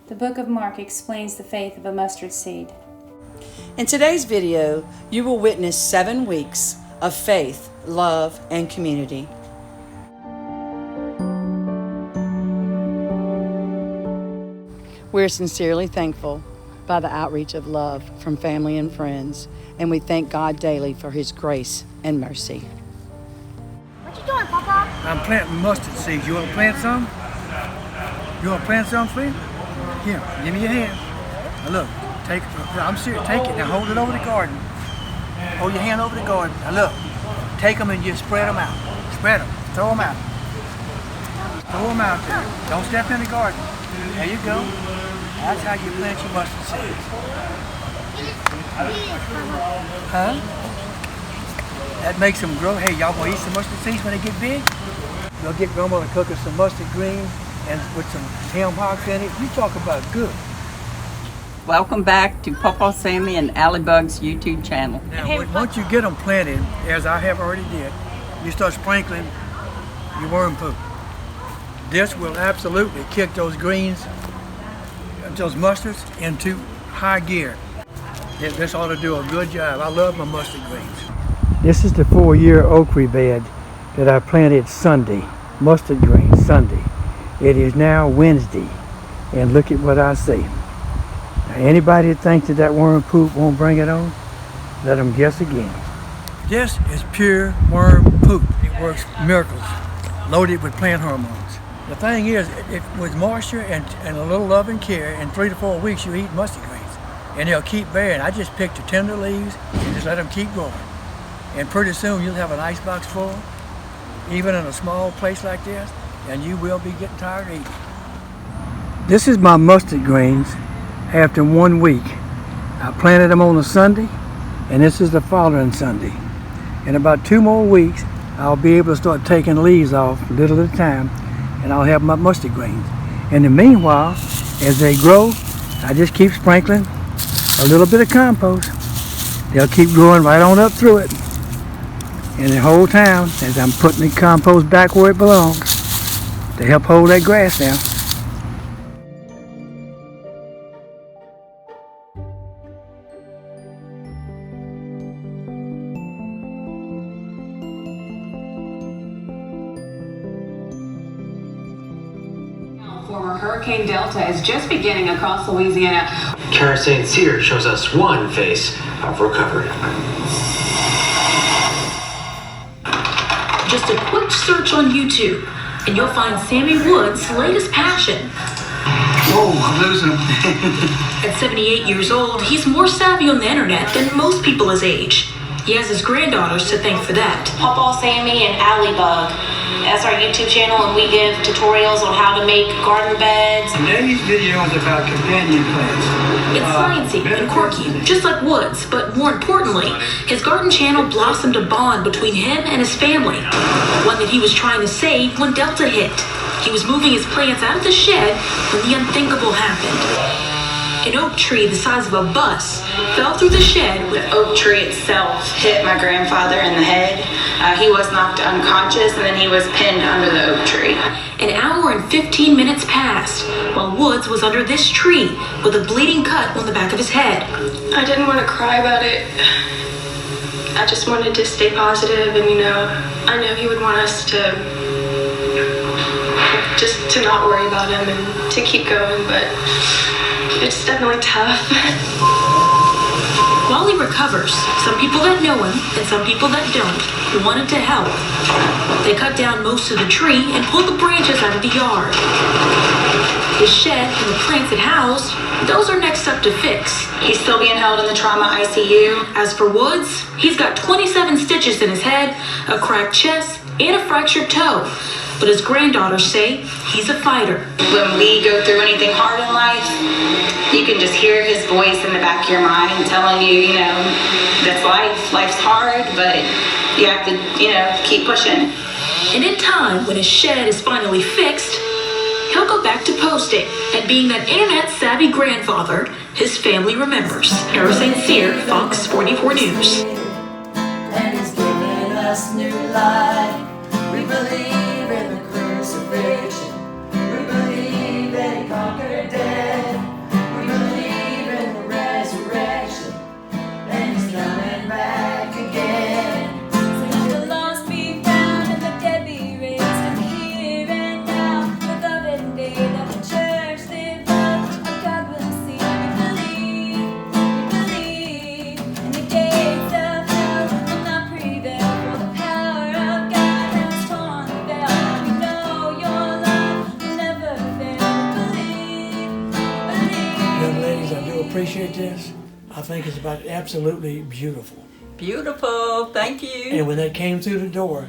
The book of Mark explains the faith of a mustard seed. In today's video, you will witness 7 weeks of faith, love, and community. We're sincerely thankful by the outreach of love from family and friends, and we thank God daily for His grace and mercy. What you doing, Papa? I'm planting mustard seeds. You want to plant some? You want to plant some, Flynn? Here, give me your hand. Now look, take it. I'm serious. Take it. Now hold it over the garden. Hold your hand over the garden. Now look, take them and just spread them out. Spread them. Throw them out. Throw them out there. Don't step in the garden. There you go. That's how you plant your mustard seeds. Huh? That makes them grow. Hey, y'all want to eat some mustard seeds when they get big? We'll get Grandma to cook us some mustard greens and with some ham hocks in it. You talk about good. Welcome back to Pawpaw Sammy and Allybug's YouTube channel. Now, once you get them planted, as I have already did, you start sprinkling your worm poop. This will absolutely kick those greens, those mustards, into high gear. This ought to do a good job. I love my mustard greens. This is the 4-year oak tree bed that I planted Sunday, mustard greens Sunday. It is now Wednesday, and look at what I see. Now, anybody that thinks that worm poop won't bring it on, let them guess again. This is pure worm poop. It works miracles, loaded with plant hormones. The thing is, with moisture and a little love and care, in 3 to 4 weeks you eat mustard greens. And they'll keep bearing. I just pick the tender leaves and just let them keep growing. And pretty soon you'll have an icebox full, even in a small place like this, and you will be getting tired of eating. This is my mustard greens after 1 week. I planted them on a Sunday, and this is the following Sunday. In about 2 more weeks, I'll be able to start taking leaves off little at a time, and I'll have my mustard greens. In the meanwhile, as they grow, I just keep sprinkling a little bit of compost. They'll keep growing right on up through it. And the whole time, as I'm putting the compost back where it belongs, to help hold that grass down. Former Hurricane Delta is just beginning across Louisiana. StCyr shows us one face of recovery. Just a quick search on YouTube, and you'll find Sammy Wood's latest passion. Whoa, I'm losing them. At 78 years old, he's more savvy on the internet than most people his age. He has his granddaughters to thank for that. Pawpaw Sammy and Allybug. That's our YouTube channel, and we give tutorials on how to make garden beds. Today's video is about companion plants. It's sciencey and quirky, just like Woods, but more importantly, his garden channel blossomed a bond between him and his family, one that he was trying to save when Delta hit. He was moving his plants out of the shed when the unthinkable happened. An oak tree the size of a bus fell through the shed. The oak tree itself hit my grandfather in the head. He was knocked unconscious, and then he was pinned under the oak tree. An hour and 15 minutes passed while Woods was under this tree with a bleeding cut on the back of his head. I didn't want to cry about it. I just wanted to stay positive, and I know he would want us to just to not worry about him and to keep going, but it's definitely tough. While he recovers, some people that know him and some people that don't wanted to help. They cut down most of the tree and pulled the branches out of the yard. His shed and the plants it housed, those are next up to fix. He's still being held in the trauma ICU. As for Woods, he's got 27 stitches in his head, a cracked chest, and a fractured toe. But his granddaughters say he's a fighter. When we go through anything hard in life, you can just hear his voice in the back of your mind telling you, that's life. Life's hard, but you have to, keep pushing. And in time, when his shed is finally fixed, he'll go back to posting and being that internet-savvy grandfather his family remembers. StCyr, Fox 44 News. And he's giving us new life. We believe in the crucifixion. We believe that he conquered death. appreciate this. I think it's about absolutely beautiful. Beautiful, thank you. And when that came through the door,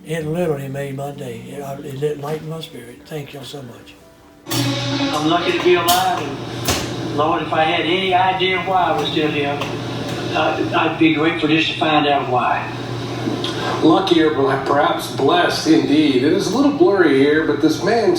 it literally made my day. It lightened my spirit. Thank y'all so much. I'm lucky to be alive, and Lord, if I had any idea why I was still here, I'd be grateful just to find out why. Lucky or perhaps blessed indeed. It is a little blurry here, but this man,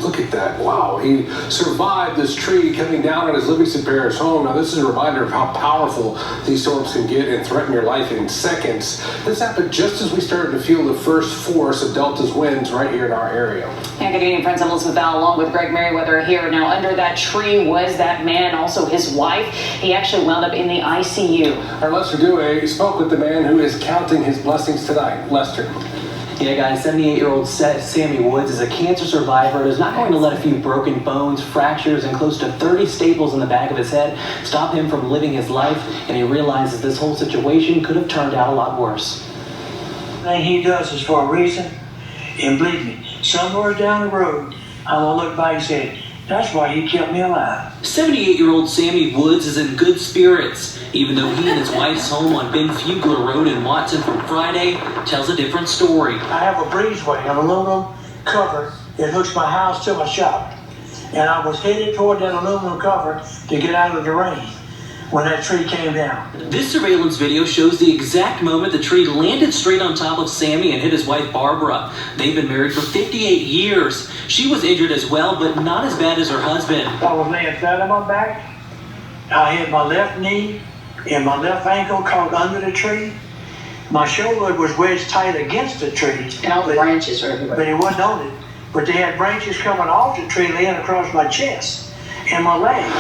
look at that. Wow, he survived this tree coming down on his Livingston Parish home. Now this is a reminder of how powerful these storms can get and threaten your life in seconds. This happened just as we started to feel the first force of Delta's winds right here in our area. And good evening, friends. I'm Elizabeth Bell along with Greg Merriweather here. Now, under that tree was that man, also his wife. He actually wound up in the ICU. Our Lester Duhe spoke with the man who is counting his blessings tonight. Lester. Yeah, guys, 78-year-old Sammy Woods is a cancer survivor and is not going to let a few broken bones, fractures, and close to 30 staples in the back of his head stop him from living his life, and he realizes this whole situation could have turned out a lot worse. Everything he does is for a reason, and believe me, somewhere down the road, I will look back and say, that's why he kept me alive. 78-year-old Sammy Woods is in good spirits, even though he and his wife's home on Ben Fugler Road in Watson from Friday tells a different story. I have a breezeway, an aluminum cover that hooks my house to my shop. And I was headed toward that aluminum cover to get out of the rain when that tree came down. This surveillance video shows the exact moment the tree landed straight on top of Sammy and hit his wife Barbara. They've been married for 58 years. She was injured as well, but not as bad as her husband. I was laying flat on my back. I had my left knee and my left ankle caught under the tree. My shoulder was wedged tight against the tree. And all the branches were everywhere. But it wasn't on it. But they had branches coming off the tree laying across my chest and my legs.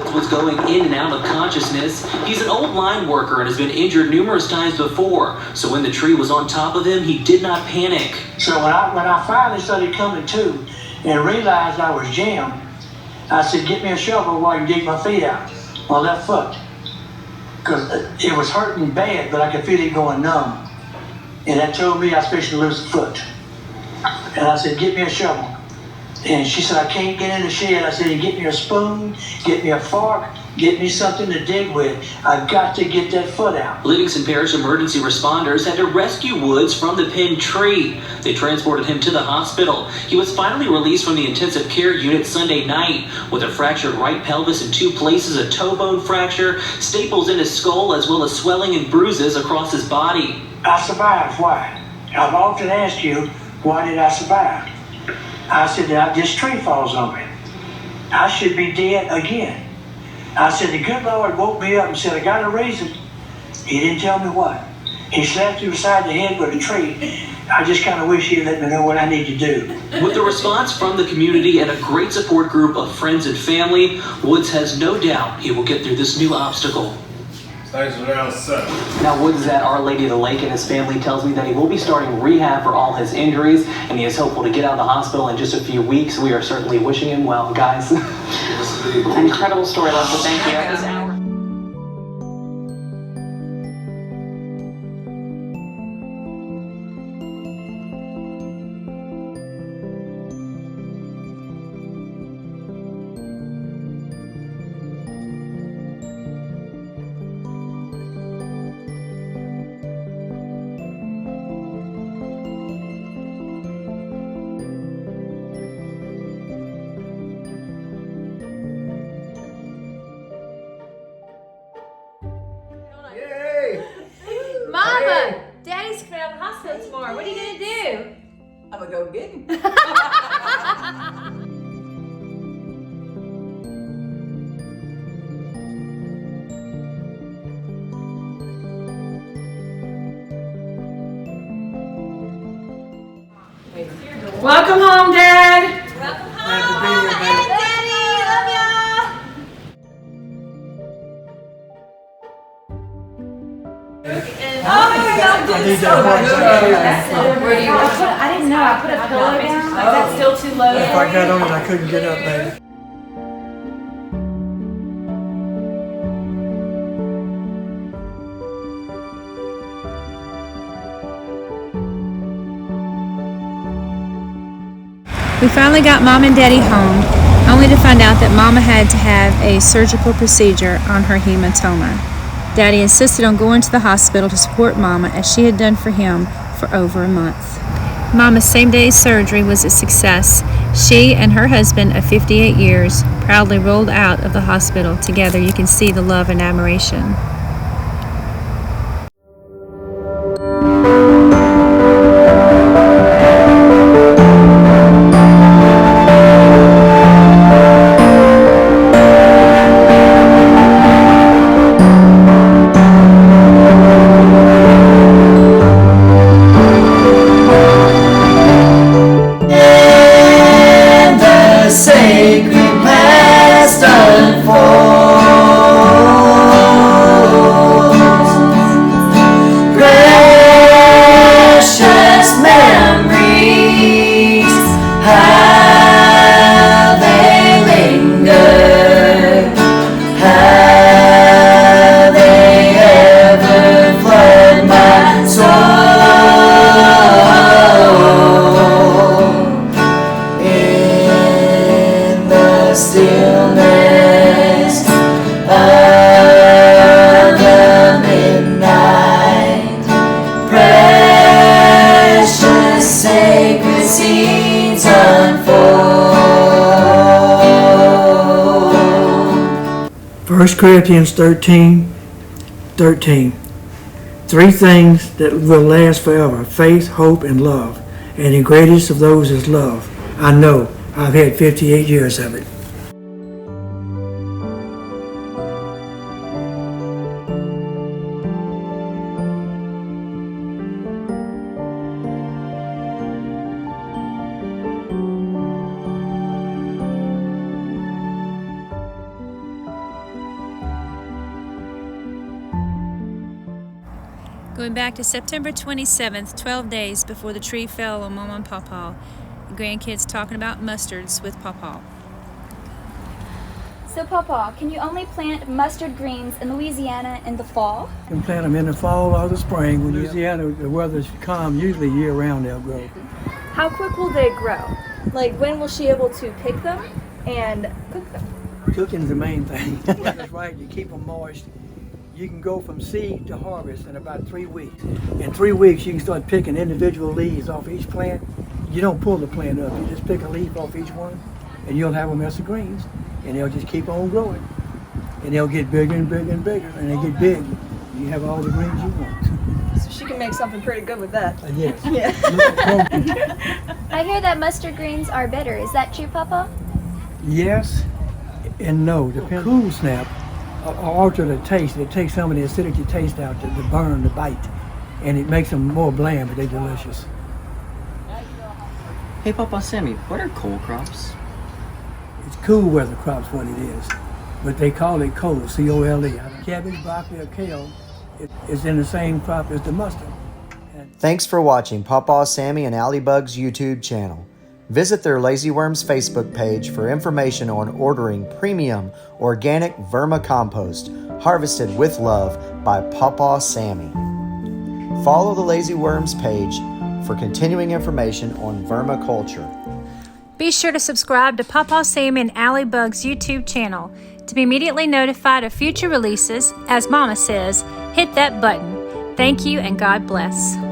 Was going in and out of consciousness. He's an old line worker and has been injured numerous times before, so when the tree was on top of him, he did not panic. So when I finally started coming to and realized I was jammed, I said, get me a shovel while I can dig my feet out, my left foot. Because it was hurting bad, but I could feel it going numb. And that told me I was supposed to lose a foot. And I said, get me a shovel. And she said, I can't get in the shed. I said, get me a spoon, get me a fork, get me something to dig with. I've got to get that foot out. Livingston Parish emergency responders had to rescue Woods from the pinned tree. They transported him to the hospital. He was finally released from the intensive care unit Sunday night with a fractured right pelvis in 2 places, a toe bone fracture, staples in his skull, as well as swelling and bruises across his body. I survived. Why? I've often asked you, why did I survive? I said, this tree falls on me. I should be dead again. I said, the good Lord woke me up and said, I got a reason. He didn't tell me what. He slapped you beside the head with a tree. I just kind of wish he'd let me know what I need to do. With the response from the community and a great support group of friends and family, Woods has no doubt he will get through this new obstacle. Now Woods is at Our Lady of the Lake, and his family tells me that he will be starting rehab for all his injuries, and he is hopeful to get out of the hospital in just a few weeks. We are certainly wishing him well, guys. An incredible story, Lester. Thank you. Mama! Daddy's coming out of the hospital tomorrow. What are you gonna do? I'm gonna go get him. Welcome home, Dad. Welcome home. Daddy, love y'all. I need that I didn't know. I put a pillow down. Is that still too low? If I got on it, I couldn't get up, baby. We finally got Mom and Daddy home. only to find out that Mama had to have a surgical procedure on her hematoma. Daddy insisted on going to the hospital to support Mama as she had done for him for over a month. Mama's same-day surgery was a success. She and her husband of 58 years proudly rolled out of the hospital together. You can see the love and admiration. Corinthians 13:13. Three things that will last forever: faith, hope, and love. And the greatest of those is love. I know. I've had 58 years of it. Going back to September 27th, 12 days before the tree fell on Mama and Pawpaw, the grandkids talking about mustards with Pawpaw. So Pawpaw, can you only plant mustard greens in Louisiana in the fall? You can plant them in the fall or the spring. When Louisiana, the weather's calm, usually year-round they'll grow. How quick will they grow? Like, when will she be able to pick them and cook them? Cooking's the main thing. That's right, you keep them moist. You can go from seed to harvest in about 3 weeks. In 3 weeks, you can start picking individual leaves off each plant. You don't pull the plant up. You just pick a leaf off each one, and you'll have a mess of greens. And they'll just keep on growing. And they'll get bigger and bigger and bigger. And they get big, you have all the greens you want. So she can make something pretty good with that. Yes. Yeah. I hear that mustard greens are bitter. Is that true, Pawpaw? Yes and no. Depends. Cool snap alter the taste. It takes some of the acidity taste out, the burn, the bite, and it makes them more bland, but they're delicious. Hey, Pawpaw Sammy, what are cold crops? It's cool weather crops, what it is, but they call it cole, C-O-L-E. Cabbage, broccoli, or kale is in the same crop as the mustard. Thanks for watching Pawpaw Sammy and Allie Bug's YouTube channel. Visit their Lazy Worms Facebook page for information on ordering premium organic vermicompost harvested with love by Pawpaw Sammy. Follow the Lazy Worms page for continuing information on vermiculture. Be sure to subscribe to Pawpaw Sammy and Allie Bug's YouTube channel to be immediately notified of future releases. As Mama says, hit that button. Thank you and God bless.